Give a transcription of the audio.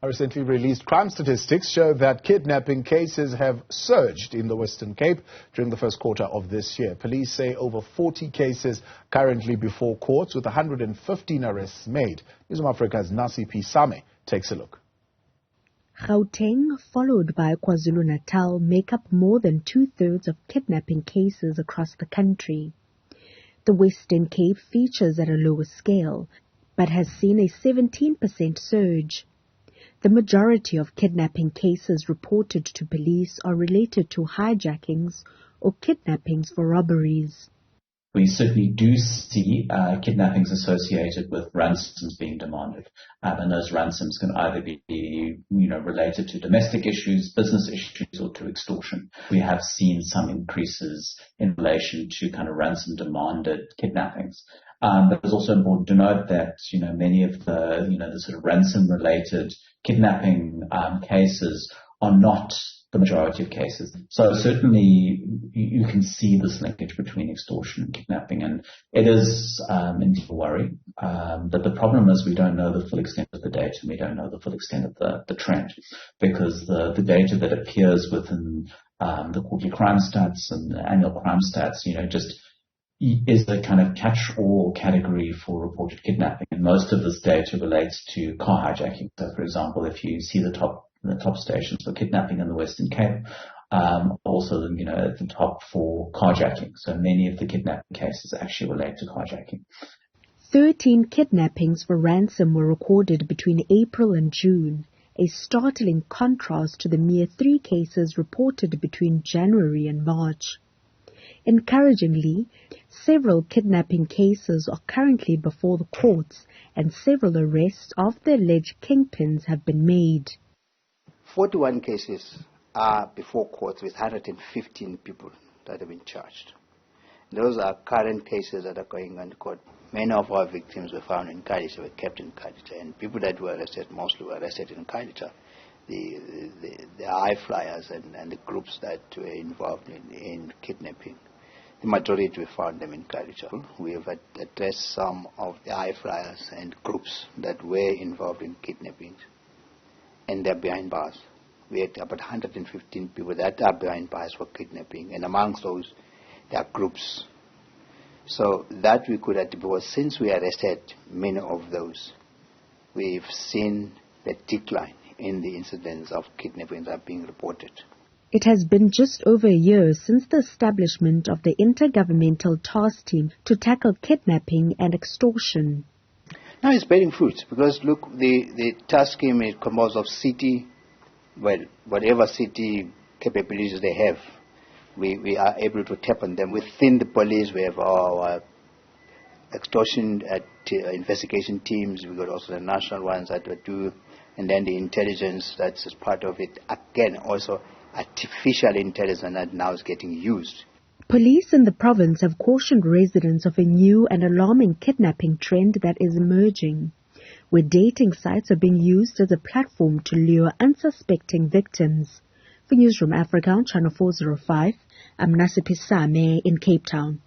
Recently released crime statistics show that kidnapping cases have surged in the Western Cape during the first quarter of this year. Police say over 40 cases currently before courts, with 115 arrests made. Newzroom Afrika's Nasiphi takes a look. Gauteng, followed by KwaZulu-Natal, make up more than 2/3 of kidnapping cases across the country. The Western Cape features at a lower scale, but has seen a 17% surge. The majority of kidnapping cases reported to police are related to hijackings or kidnappings for robberies. We certainly do see kidnappings associated with ransoms being demanded, and those ransoms can either be related to domestic issues, business issues, or to extortion. We have seen some increases in relation to kind of ransom demanded kidnappings. But it's also important to note that many of the sort of ransom related kidnapping cases are not the majority of cases. So certainly you can see this linkage between extortion and kidnapping, and it is indeed a worry. But the problem is we don't know the full extent of the data, and we don't know the full extent of the trend, because the data that appears within the quarterly crime stats and the annual crime stats, just is the kind of catch-all category for reported kidnapping. And most of this data relates to car hijacking. So, for example, if you see the top stations for kidnapping in the Western Cape, also at the top for carjacking. So many of the kidnapping cases actually relate to carjacking. 13 kidnappings for ransom were recorded between April and June, a startling contrast to the mere 3 cases reported between January and March. Encouragingly, several kidnapping cases are currently before the courts, and several arrests of the alleged kingpins have been made. 41 cases are before courts with 115 people that have been charged. Those are current cases that are going on to court. Many of our victims were found in Khayelitsha, were kept in Khayelitsha, and people that were arrested mostly were arrested in Khayelitsha. The high flyers and the groups that were involved in kidnapping, the majority we found them in Khayelitsha. We have addressed some of the high flyers and groups that were involved in kidnapping, and they're behind bars. We had about 115 people that are behind bars for kidnapping, and amongst those, there are groups. So that we could attribute, since we arrested many of those, we've seen the decline in the incidents of kidnappings that are being reported. It has been just over a year since the establishment of the Intergovernmental Task Team to tackle kidnapping and extortion. Now it's bearing fruit, because look, the task team is composed of whatever city capabilities they have, we are able to tap on them. Within the police, we have our extortion investigation teams. We've got also the national ones that we do, and then the intelligence that's part of it. Again, also artificial intelligence that now is getting used. Police in the province have cautioned residents of a new and alarming kidnapping trend that is emerging, where dating sites are being used as a platform to lure unsuspecting victims. For Newzroom Afrika on Channel 405, I'm Nasiphi in Cape Town.